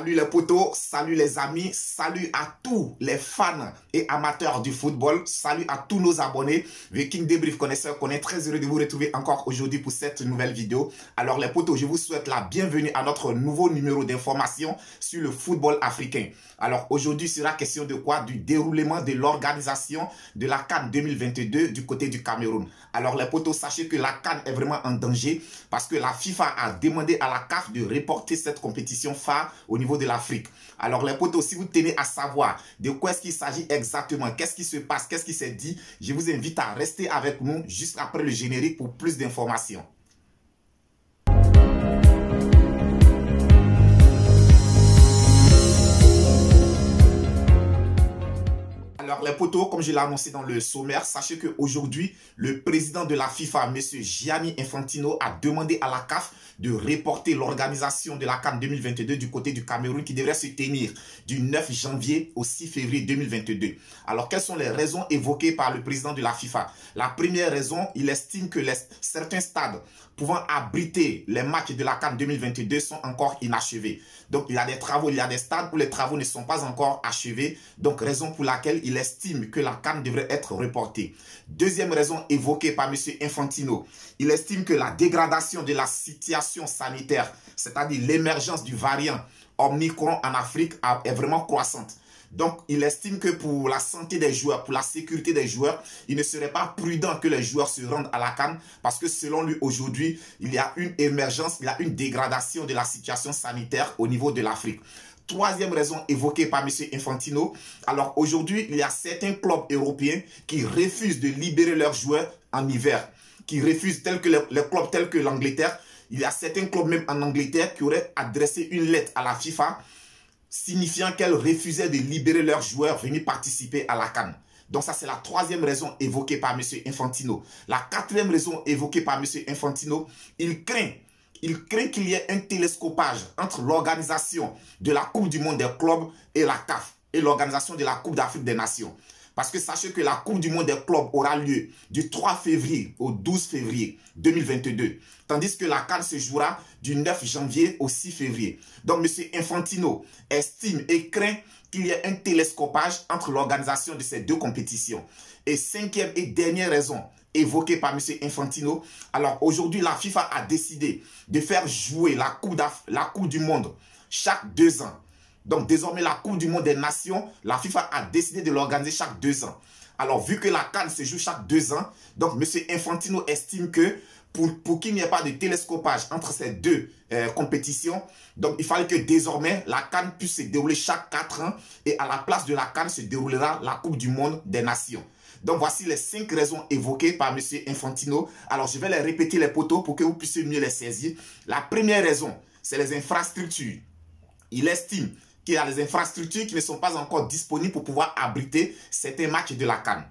Salut les potos, salut les amis, salut à tous les fans et amateurs du football, salut à tous nos abonnés. Viking Débrief connaisseurs, on est très heureux de vous retrouver encore aujourd'hui pour cette nouvelle vidéo. Alors les potos, je vous souhaite la bienvenue à notre nouveau numéro d'information sur le football africain. Alors aujourd'hui sera question de quoi? Du déroulement de l'organisation de la CAN 2022 du côté du Cameroun. Alors les potos, sachez que la CAN est vraiment en danger parce que la FIFA a demandé à la CAF de reporter cette compétition phare au niveau de l'Afrique. Alors les potos, si vous tenez à savoir de quoi est-ce qu'il s'agit exactement, qu'est-ce qui se passe, qu'est-ce qui s'est dit, je vous invite à rester avec nous juste après le générique pour plus d'informations. Alors les potos, comme je l'ai annoncé dans le sommaire, sachez qu'aujourd'hui, le président de la FIFA, M. Gianni Infantino, a demandé à la CAF de reporter l'organisation de la CAN 2022 du côté du Cameroun qui devrait se tenir du 9 janvier au 6 février 2022. Alors quelles sont les raisons évoquées par le président de la FIFA? La première raison, il estime que certains stades pouvant abriter les matchs de la CAN 2022 sont encore inachevés. Donc il y a des travaux, il y a des stades où les travaux ne sont pas encore achevés. Donc raison pour laquelle il estime que la CAN devrait être reportée. Deuxième raison évoquée par M. Infantino, il estime que la dégradation de la situation sanitaire, c'est-à-dire l'émergence du variant Omicron en Afrique est vraiment croissante. Donc, il estime que pour la santé des joueurs, pour la sécurité des joueurs, il ne serait pas prudent que les joueurs se rendent à la CAN parce que selon lui, aujourd'hui, il y a une émergence, il y a une dégradation de la situation sanitaire au niveau de l'Afrique. Troisième raison évoquée par M. Infantino, alors aujourd'hui, il y a certains clubs européens qui refusent de libérer leurs joueurs en hiver, qui refusent, tels que les clubs tels que l'Angleterre. Il y a certains clubs même en Angleterre qui auraient adressé une lettre à la FIFA signifiant qu'elle refusait de libérer leurs joueurs venus participer à la CAN. Donc ça, c'est la troisième raison évoquée par M. Infantino. La quatrième raison évoquée par M. Infantino, il craint qu'il y ait un télescopage entre l'organisation de la Coupe du Monde des clubs et la CAF et l'organisation de la Coupe d'Afrique des Nations. Parce que sachez que la Coupe du Monde des clubs aura lieu du 3 février au 12 février 2022. Tandis que la CAN se jouera du 9 janvier au 6 février. Donc M. Infantino estime et craint qu'il y ait un télescopage entre l'organisation de ces deux compétitions. Et cinquième et dernière raison évoquée par M. Infantino, alors aujourd'hui la FIFA a décidé de faire jouer la Coupe du Monde chaque 2 ans. Donc désormais la Coupe du Monde des Nations, la FIFA a décidé de l'organiser chaque 2 ans. Alors vu que la CAN se joue chaque 2 ans, donc M. Infantino estime que pour qu'il n'y ait pas de télescopage entre ces deux compétitions, donc il fallait que désormais la CAN puisse se dérouler chaque 4 ans et à la place de la CAN se déroulera la Coupe du Monde des Nations. Donc voici les 5 raisons évoquées par M. Infantino. Alors je vais les répéter les potos pour que vous puissiez mieux les saisir. La première raison, c'est les infrastructures. Il estime qu'il y a des infrastructures qui ne sont pas encore disponibles pour pouvoir abriter certains matchs de la CAN.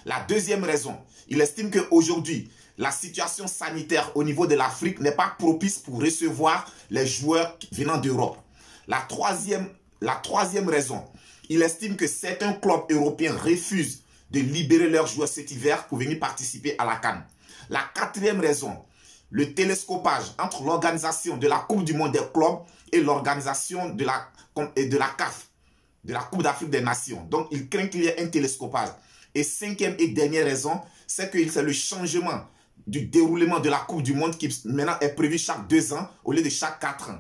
La deuxième raison, il estime qu'aujourd'hui, la situation sanitaire au niveau de l'Afrique n'est pas propice pour recevoir les joueurs venant d'Europe. La troisième raison, il estime que certains clubs européens refusent de libérer leurs joueurs cet hiver pour venir participer à la CAN. La quatrième raison, le télescopage entre l'organisation de la Coupe du Monde des clubs et l'organisation de la CAF, de la Coupe d'Afrique des Nations. Donc, il craint qu'il y ait un télescopage. Et cinquième et dernière raison, c'est que c'est le changement du déroulement de la Coupe du Monde qui maintenant est prévu chaque 2 ans au lieu de chaque 4 ans.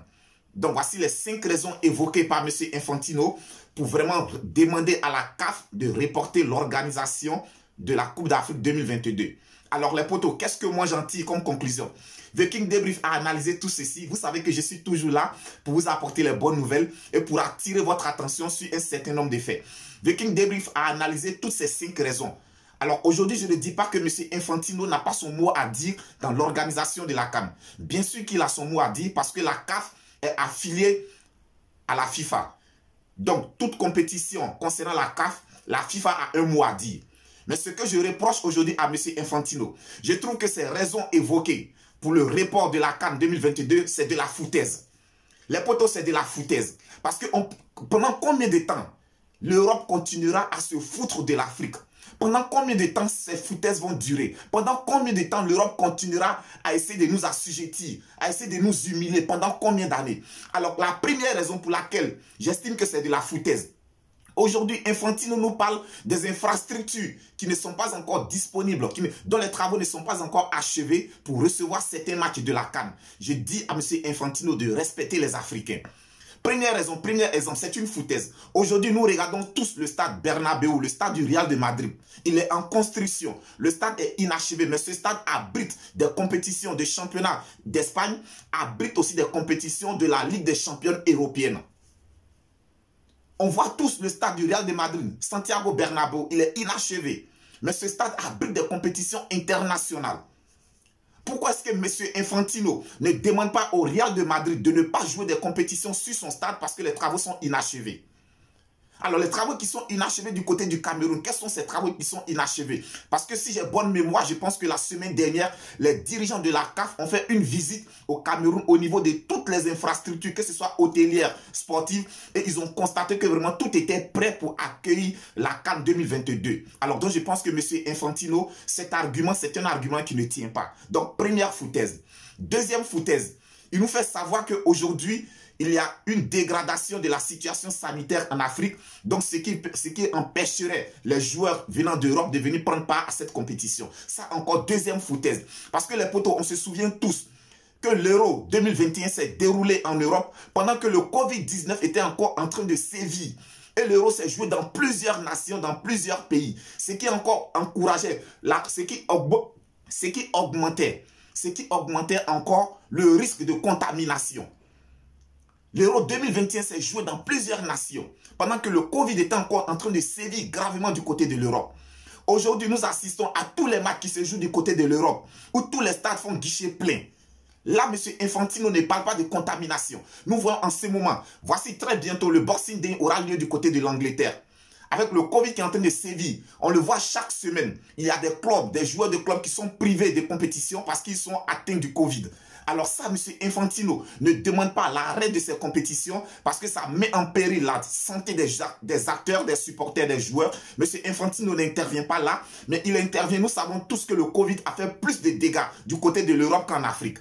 Donc, voici les 5 raisons évoquées par M. Infantino pour vraiment demander à la CAF de reporter l'organisation de la Coupe d'Afrique 2022. Alors les potos, qu'est-ce que moi j'en tire comme conclusion? Viking Débrief a analysé tout ceci. Vous savez que je suis toujours là pour vous apporter les bonnes nouvelles et pour attirer votre attention sur un certain nombre de faits. Viking Débrief a analysé toutes ces 5 raisons. Alors aujourd'hui, je ne dis pas que M. Infantino n'a pas son mot à dire dans l'organisation de la CAN. Bien sûr qu'il a son mot à dire parce que la CAF est affiliée à la FIFA. Donc toute compétition concernant la CAF, la FIFA a un mot à dire. Mais ce que je reproche aujourd'hui à M. Infantino, je trouve que ces raisons évoquées pour le report de la CAN 2022, c'est de la foutaise. Les potos, c'est de la foutaise. Parce que pendant combien de temps l'Europe continuera à se foutre de l'Afrique? Pendant combien de temps ces foutaises vont durer? Pendant combien de temps l'Europe continuera à essayer de nous assujettir, à essayer de nous humilier? Pendant combien d'années? Alors, la première raison pour laquelle j'estime que c'est de la foutaise. Aujourd'hui, Infantino nous parle des infrastructures qui ne sont pas encore disponibles, dont les travaux ne sont pas encore achevés pour recevoir certains matchs de la CAN. Je dis à M. Infantino de respecter les Africains. Première raison, premier exemple, c'est une foutaise. Aujourd'hui, nous regardons tous le stade Bernabéu, le stade du Real de Madrid. Il est en construction. Le stade est inachevé, mais ce stade abrite des compétitions de championnat d'Espagne, abrite aussi des compétitions de la Ligue des champions européenne. On voit tous le stade du Real de Madrid, Santiago Bernabéu, il est inachevé. Mais ce stade abrite des compétitions internationales. Pourquoi est-ce que M. Infantino ne demande pas au Real de Madrid de ne pas jouer des compétitions sur son stade parce que les travaux sont inachevés? Alors, les travaux qui sont inachevés du côté du Cameroun, quels sont ces travaux qui sont inachevés? Parce que si j'ai bonne mémoire, je pense que la semaine dernière, les dirigeants de la CAF ont fait une visite au Cameroun au niveau de toutes les infrastructures, que ce soit hôtelières, sportives, et ils ont constaté que vraiment tout était prêt pour accueillir la CAN 2022. Alors, donc je pense que M. Infantino, cet argument, c'est un argument qui ne tient pas. Donc, première foutaise. Deuxième foutaise, il nous fait savoir qu'aujourd'hui, il y a une dégradation de la situation sanitaire en Afrique, donc ce qui empêcherait les joueurs venant d'Europe de venir prendre part à cette compétition. Ça, encore deuxième foutaise. Parce que les potos, on se souvient tous que l'Euro 2021 s'est déroulé en Europe pendant que le Covid-19 était encore en train de sévir. Et l'Euro s'est joué dans plusieurs nations, dans plusieurs pays. Ce qui encore encourageait, ce qui augmentait encore le risque de contamination. L'Euro 2021 s'est joué dans plusieurs nations, pendant que le Covid était encore en train de sévir gravement du côté de l'Europe. Aujourd'hui, nous assistons à tous les matchs qui se jouent du côté de l'Europe, où tous les stades font guichet plein. Là, M. Infantino ne parle pas de contamination. Nous voyons en ce moment, voici très bientôt, le Boxing Day aura lieu du côté de l'Angleterre. Avec le Covid qui est en train de sévir, on le voit chaque semaine. Il y a des clubs, des joueurs de clubs qui sont privés de compétition parce qu'ils sont atteints du Covid. Alors ça, M. Infantino ne demande pas l'arrêt de ces compétitions parce que ça met en péril la santé des acteurs, des supporters, des joueurs. M. Infantino n'intervient pas là, mais il intervient. Nous savons tous que le Covid a fait plus de dégâts du côté de l'Europe qu'en Afrique.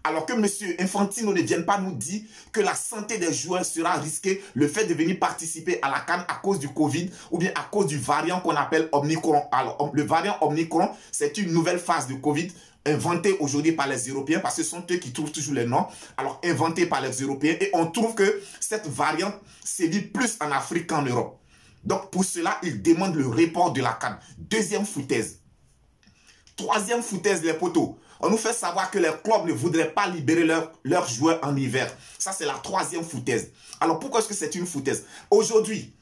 Alors que M. Infantino ne vienne pas nous dire que la santé des joueurs sera risquée, le fait de venir participer à la CAN à cause du Covid ou bien à cause du variant qu'on appelle Omicron. Alors, le variant Omicron, c'est une nouvelle phase de Covid inventée aujourd'hui par les Européens parce que ce sont eux qui trouvent toujours les noms. Alors, inventée par les Européens et on trouve que cette variante sévit plus en Afrique qu'en Europe. Donc, pour cela, ils demandent le report de la CAN. Deuxième foutaise. Troisième foutaise, les poteaux. On nous fait savoir que les clubs ne voudraient pas libérer leurs joueurs en hiver. Ça, c'est la troisième foutaise. Alors, pourquoi est-ce que c'est une foutaise? Aujourd'hui,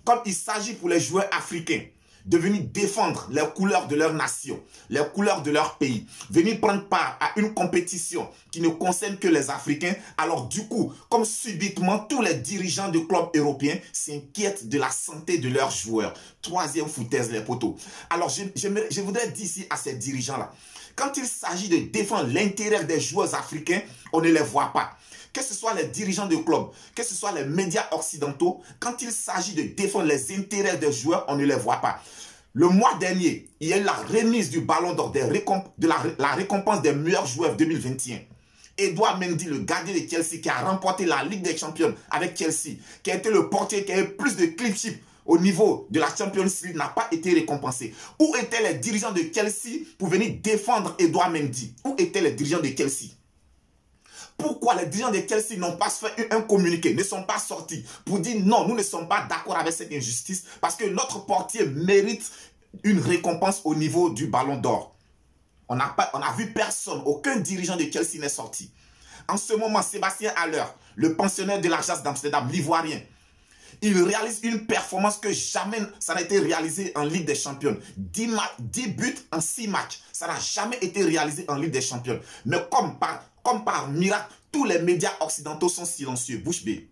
comme il s'agit pour les joueurs africains de venir défendre les couleurs de leur nation, les couleurs de leur pays, venir prendre part à une compétition qui ne concerne que les Africains, alors du coup, comme subitement, tous les dirigeants de clubs européens s'inquiètent de la santé de leurs joueurs. Troisième foutaise, les poteaux. Alors, je voudrais dire ici à ces dirigeants-là, quand il s'agit de défendre l'intérêt des joueurs africains, on ne les voit pas. Que ce soit les dirigeants de clubs, que ce soit les médias occidentaux, quand il s'agit de défendre les intérêts des joueurs, on ne les voit pas. Le mois dernier, il y a eu la remise du ballon d'or, la récompense des meilleurs joueurs 2021. Edouard Mendy, le gardien de Chelsea, qui a remporté la Ligue des Champions avec Chelsea, qui a été le portier qui a eu plus de clean sheet au niveau de la Champions League, n'a pas été récompensé. Où étaient les dirigeants de Chelsea pour venir défendre Edouard Mendy? Où étaient les dirigeants de Chelsea? Pourquoi les dirigeants de Chelsea n'ont pas fait un communiqué, ne sont pas sortis pour dire non, nous ne sommes pas d'accord avec cette injustice parce que notre portier mérite une récompense au niveau du ballon d'or? On n'a vu personne, aucun dirigeant de Chelsea n'est sorti. En ce moment, Sébastien Haller, le pensionnaire de l'Ajax d'Amsterdam, l'Ivoirien, il réalise une performance que jamais ça n'a été réalisé en Ligue des Champions. 10 buts en 6 matchs. Ça n'a jamais été réalisé en Ligue des Champions. Mais comme par miracle, tous les médias occidentaux sont silencieux. Bouche bée.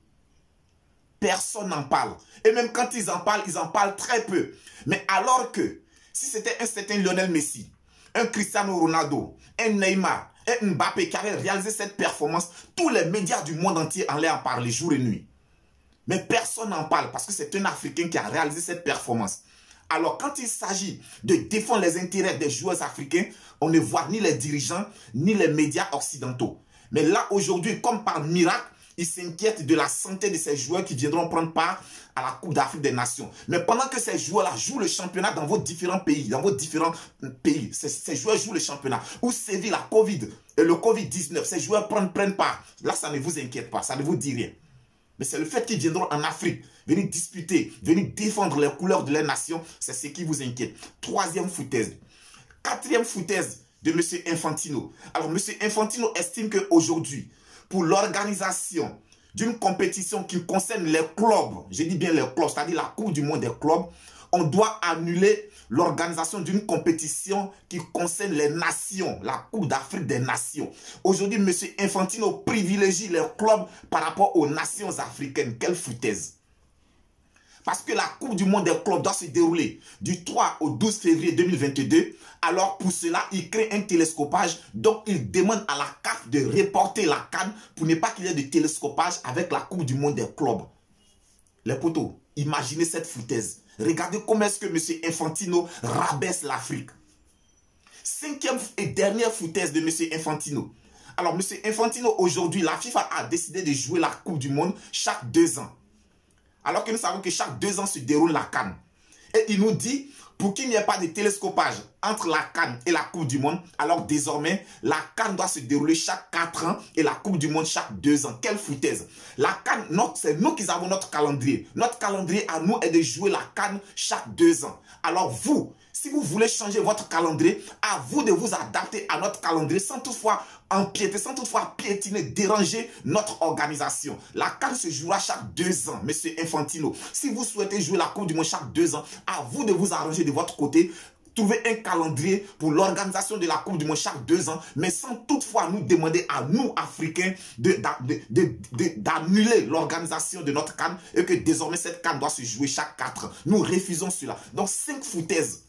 Personne n'en parle. Et même quand ils en parlent très peu. Mais alors que, si c'était un certain Lionel Messi, un Cristiano Ronaldo, un Neymar, un Mbappé qui avait réalisé cette performance, tous les médias du monde entier allaient en parler jour et nuit. Mais personne n'en parle parce que c'est un Africain qui a réalisé cette performance. Alors, quand il s'agit de défendre les intérêts des joueurs africains, on ne voit ni les dirigeants, ni les médias occidentaux. Mais là, aujourd'hui, comme par miracle, ils s'inquiètent de la santé de ces joueurs qui viendront prendre part à la Coupe d'Afrique des Nations. Mais pendant que ces joueurs-là jouent le championnat dans vos différents pays, ces joueurs jouent le championnat, où sévit la Covid et le Covid-19, ces joueurs prennent part. Là, ça ne vous inquiète pas, ça ne vous dit rien. Mais c'est le fait qu'ils viendront en Afrique, venir disputer, venir défendre les couleurs de leur nation, c'est ce qui vous inquiète. Troisième foutaise. Quatrième foutaise de M. Infantino. Alors, M. Infantino estime qu'aujourd'hui, pour l'organisation d'une compétition qui concerne les clubs, je dis bien les clubs, c'est-à-dire la Coupe du monde des clubs, on doit annuler l'organisation d'une compétition qui concerne les nations, la Coupe d'Afrique des Nations. Aujourd'hui, M. Infantino privilégie les clubs par rapport aux nations africaines. Quelle foutaise! Parce que la Coupe du monde des clubs doit se dérouler du 3 au 12 février 2022. Alors pour cela, il crée un télescopage. Donc il demande à la CAF de reporter la CAN pour ne pas qu'il y ait de télescopage avec la Coupe du monde des clubs. Les potos, imaginez cette foutaise. Regardez comment est-ce que M. Infantino rabaisse l'Afrique. Cinquième et dernière foutaise de M. Infantino. Alors M. Infantino, aujourd'hui, la FIFA a décidé de jouer la Coupe du monde chaque 2 ans. Alors que nous savons que chaque 2 ans se déroule la CAN. Et il nous dit, pour qu'il n'y ait pas de télescopage entre la CAN et la Coupe du monde, alors désormais, la CAN doit se dérouler chaque 4 ans et la Coupe du monde chaque 2 ans. Quelle foutaise! La CAN, c'est nous qui avons notre calendrier. Notre calendrier à nous est de jouer la CAN chaque 2 ans. Alors vous, si vous voulez changer votre calendrier, à vous de vous adapter à notre calendrier sans toutefois empiéter, sans toutefois piétiner, déranger notre organisation. La CAN se jouera chaque 2 ans, M. Infantino. Si vous souhaitez jouer la Coupe du monde chaque 2 ans, à vous de vous arranger de votre côté. Trouver un calendrier pour l'organisation de la Coupe du monde chaque 2 ans, mais sans toutefois nous demander à nous, Africains, d'annuler l'organisation de notre CAN et que désormais cette CAN doit se jouer chaque 4 ans. Nous refusons cela. Donc 5 foutaises.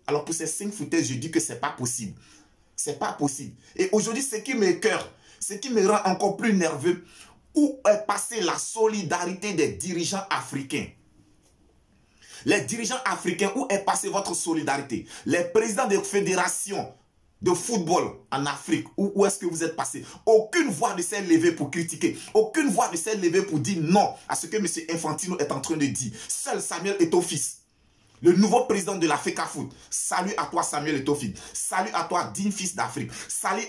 Alors pour ces 5 foutaises, je dis que ce n'est pas possible. C'est pas possible. Et aujourd'hui, ce qui m'écoeure, ce qui me rend encore plus nerveux, où est passée la solidarité des dirigeants africains? Les dirigeants africains, où est passée votre solidarité? Les présidents des fédérations de football en Afrique, où est-ce que vous êtes passés? Aucune voix ne s'est levée pour critiquer. Aucune voix ne s'est levée pour dire non à ce que M. Infantino est en train de dire. Seul Samuel Eto'o-Fils, le nouveau président de la FECAFOOT. Salut à toi Samuel Eto'o-Fils. Salut à toi digne fils d'Afrique. Salut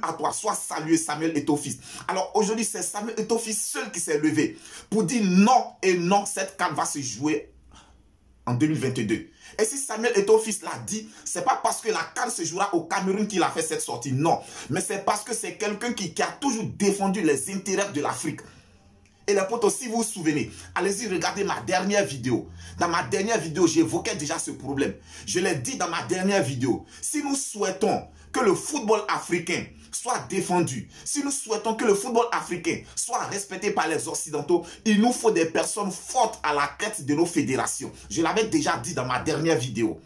à toi. Sois salué Samuel Eto'o-Fils. Alors aujourd'hui, c'est Samuel Eto'o-Fils seul qui s'est levé pour dire non et non, cette CAN va se jouer en 2022. Et si Samuel Eto'o-Fils l'a dit, c'est pas parce que la CAN se jouera au Cameroun qu'il a fait cette sortie. Non. Mais c'est parce que c'est quelqu'un qui a toujours défendu les intérêts de l'Afrique. Et les potos, si vous vous souvenez, allez-y, regardez ma dernière vidéo. Dans ma dernière vidéo, j'évoquais déjà ce problème. Je l'ai dit dans ma dernière vidéo. Si nous souhaitons que le football africain soit défendu, si nous souhaitons que le football africain soit respecté par les Occidentaux, il nous faut des personnes fortes à la tête de nos fédérations. Je l'avais déjà dit dans ma dernière vidéo.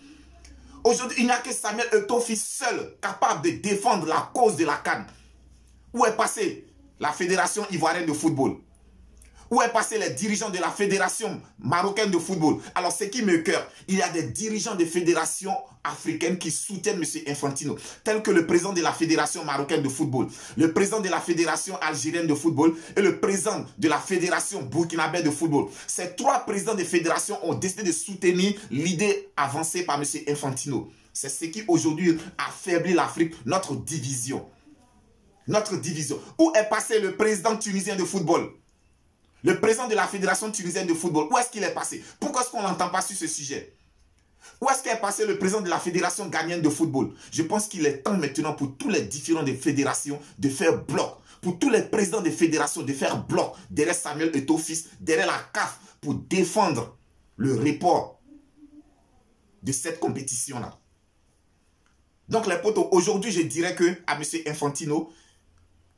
Aujourd'hui, il n'y a que Samuel Eto'o-Fils seul capable de défendre la cause de la CAN. Où est passée la Fédération ivoirienne de football? Où est passé les dirigeants de la Fédération marocaine de football? Alors, ce qui me cœur, il y a des dirigeants de fédérations africaines qui soutiennent M. Infantino, tels que le président de la Fédération marocaine de football, le président de la Fédération algérienne de football et le président de la Fédération burkinabé de football. Ces 3 présidents de fédérations ont décidé de soutenir l'idée avancée par M. Infantino. C'est ce qui aujourd'hui affaiblit l'Afrique, notre division. Notre division. Où est passé le président tunisien de football? Le président de la Fédération tunisienne de football, où est-ce qu'il est passé? Pourquoi est-ce qu'on n'entend pas sur ce sujet? Où est-ce qu'est passé le président de la Fédération ghanéenne de football? Je pense qu'il est temps maintenant pour tous les différents des fédérations de faire bloc. Pour tous les présidents des fédérations de faire bloc derrière Samuel Eto'o-Fils, derrière la CAF, pour défendre le report de cette compétition-là. Donc les potos, aujourd'hui je dirais que à M. Infantino,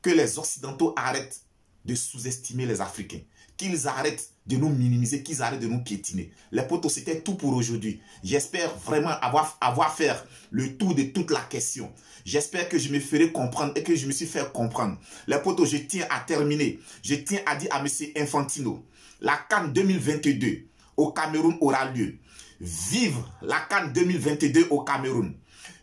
que les Occidentaux arrêtent de sous-estimer les Africains. Qu'ils arrêtent de nous minimiser, qu'ils arrêtent de nous piétiner. Les potos, c'était tout pour aujourd'hui. J'espère vraiment avoir fait le tour de toute la question. J'espère que je me ferai comprendre et que je me suis fait comprendre. Les potos, je tiens à terminer. Je tiens à dire à M. Infantino, la CAN 2022 au Cameroun aura lieu. Vive la CAN 2022 au Cameroun.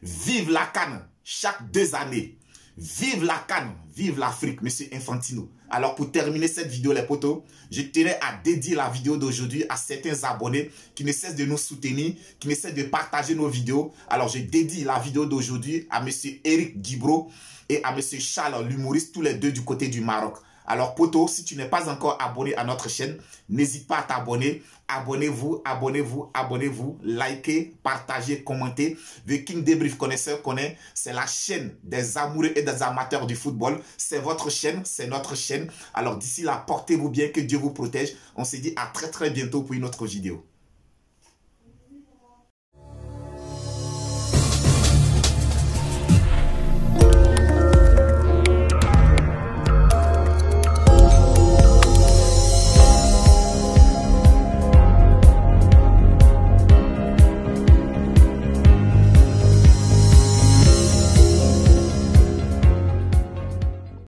Vive la CAN chaque 2 années. Vive la CAN, vive l'Afrique, Monsieur Infantino. Alors pour terminer cette vidéo les potos, je tenais à dédier la vidéo d'aujourd'hui à certains abonnés qui ne cessent de nous soutenir, qui ne cessent de partager nos vidéos. Alors je dédie la vidéo d'aujourd'hui à Monsieur Eric Guibro et à Monsieur Charles l'humoriste, tous les deux du côté du Maroc. Alors poto, si tu n'es pas encore abonné à notre chaîne, n'hésite pas à t'abonner. Abonnez-vous, abonnez-vous, abonnez-vous, likez, partagez, commentez. The King Débrief Connaisseur connaît, c'est la chaîne des amoureux et des amateurs du football. C'est votre chaîne, c'est notre chaîne. Alors d'ici là, portez-vous bien, que Dieu vous protège. On se dit à très bientôt pour une autre vidéo.